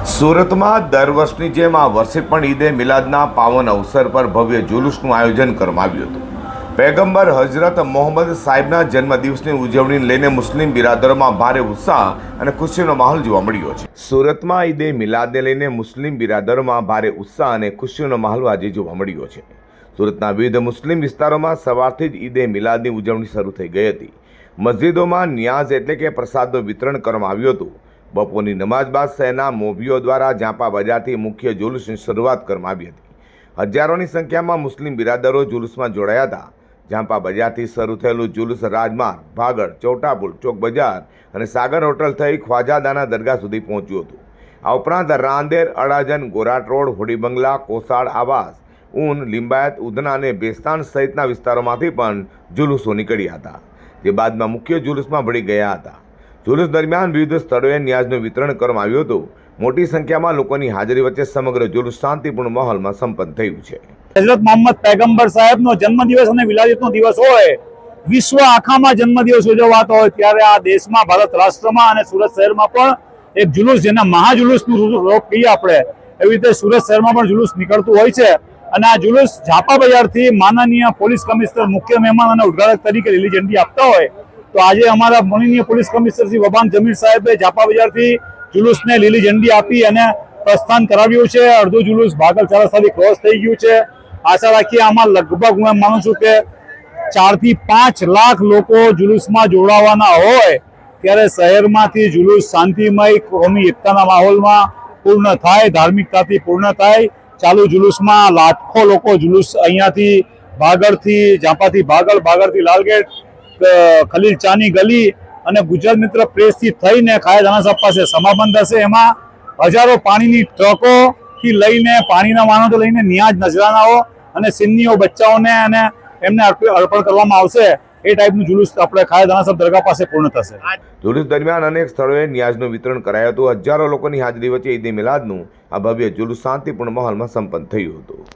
સુરતમાં દર વર્ષની જેમ આ વર્ષે પણ ઈદે મિલાદના પાવન અવસર પર ભવ્ય જુલુસનું આયોજન કરવામાં આવ્યું હતું। પૈગંબર હજરત મોહમ્મદ સાહેબના જન્મદિવસની ઉજવણીને લઈને મુસ્લિમ બિરાદરોમાં ભારે ઉત્સાહ અને ખુશીનો માહોલ જોવા મળ્યો છે। સુરતમાં ઈદે મિલાદને લઈને મુસ્લિમ બિરાદરોમાં ભારે ઉત્સાહ અને ખુશીનો માહોલ આજે જોવા મળ્યો છે। સુરતના વિવિધ મુસ્લિમ વિસ્તારોમાં સવારથી જ ઈદે મિલાદની ઉજવણી શરૂ થઈ ગઈ હતી। મસ્જિદોમાં નિયાઝ એટલે કે પ્રસાદનું વિતરણ કરવામાં આવ્યું હતું। બપોરની નમાજ બાદ શહેરના મોભીઓ દ્વારા ઝાંપા બજારથી મુખ્ય જુલુસની શરૂઆત કરવામાં આવી હતી। હજારોની સંખ્યામાં મુસ્લિમ બિરાદરો જુલુસમાં જોડાયા હતા। ઝાંપા બજારથી શરૂ થયેલું જુલુસ રાજમાર્ગ, ભાગળ, ચોટાપુલ, ચોક બજાર અને સાગર હોટલ થઈ ખ્વાજાદાના દરગાહ સુધી પહોંચ્યું હતું। આ ઉપરાંત રાંદેર, અડાજણ, ગોરાટ રોડ, હોડી બંગલા, કોસાડ આવાસ, ઊન, લિંબાયત, ઉધના અને બેસ્તાન સહિતના વિસ્તારોમાંથી પણ જુલુસો નીકળ્યા હતા, જે બાદમાં મુખ્ય જુલુસમાં ભળી ગયા હતા। જુલુસ દરમિયાન વિવિધ સ્થળોએ નિયાઝનું વિતરણ કરવામાં આવ્યું હતું। મોટી સંખ્યામાં લોકોની હાજરી વચ્ચે સમગ્ર જુલુસ શાંતિપૂર્ણ માહોલમાં સંપન્ન થયું છે। હજરત મોહમ્મદ પૈગંબર સાહેબનો જન્મદિવસ અને વિલાદતનો દિવસ હોય, વિશ્વ આખામાં જન્મદિવસ ઉજવાતો હોય, ત્યારે આ દેશમાં, ભારત રાષ્ટ્રમાં અને સુરત શહેરમાં પણ એક જુલુસ, જેના મહાજુલુસનું રૂપ કહીએ આપણે, એવી રીતે સુરત શહેરમાં પણ જુલુસ નીકળતું હોય છે। અને આ જુલુસ ઝાપા બજારથી માનનીય પોલીસ કમિશનર મુખ્ય મહેમાન અને ઉદ્ઘાટક તરીકે લીલી ઝંડી આપતા હોય, તો આજે અમારા માનનીય પોલીસ કમિશનર શ્રી વબાન જમીર સાહેબે ઝાપા બજારથી જુલુસને લીલી ઝંડી આપી અને પ્રસ્થાન કરાવ્યું છે। અડધું જુલુસ ભાગલ ચાર રસ્તાથી ક્રોસ થઈ ગયું છે। આશા રાખીએ આમાં લગભગ હું એમ માનું છું કે 4 થી 5 લાખ લોકો જુલુસમાં જોડાવાના હોય, ત્યારે શહેરમાંથી જુલુસ શાંતિમય કોમી એકતાના માહોલમાં પૂર્ણ થાય, ધાર્મિકતાથી પૂર્ણ થાય। ચાલુ જુલુસમાં લાખો લોકો જુલુસ અહીંયાથી ભાગળથી, ઝાંપાથી ભાગળ, ભાગળથી લાલગેટ, ખલીલ ચાની ગલી અને ગુજરાત મિત્ર પ્રેસથી થઈને ખાયદાના સાહેબ પાસે સમાપન થશે। એમાં હજારો પાણીની ટ્રકોથી લઈને, પાણીના વાહનોથી લઈને નિયાઝ નજરાનાઓ અને સિન્નીઓ બચ્ચાઓને અને એમને અર્પણ કરવામાં આવશે। એ ટાઈપનું જુલુસ આપણે ખાયદાના સાહેબ દરગાહ પાસે પૂર્ણ થશે। જુલુસ દરમિયાન અનેક સ્થળોએ નિયાઝનું વિતરણ કરાયું હતું। હજારો લોકોની હાજરી વચ્ચે ઈદે મિલાદનું આ ભવ્ય જુલુસ શાંતિપૂર્ણ માહોલમાં સંપન્ન થયું હતું।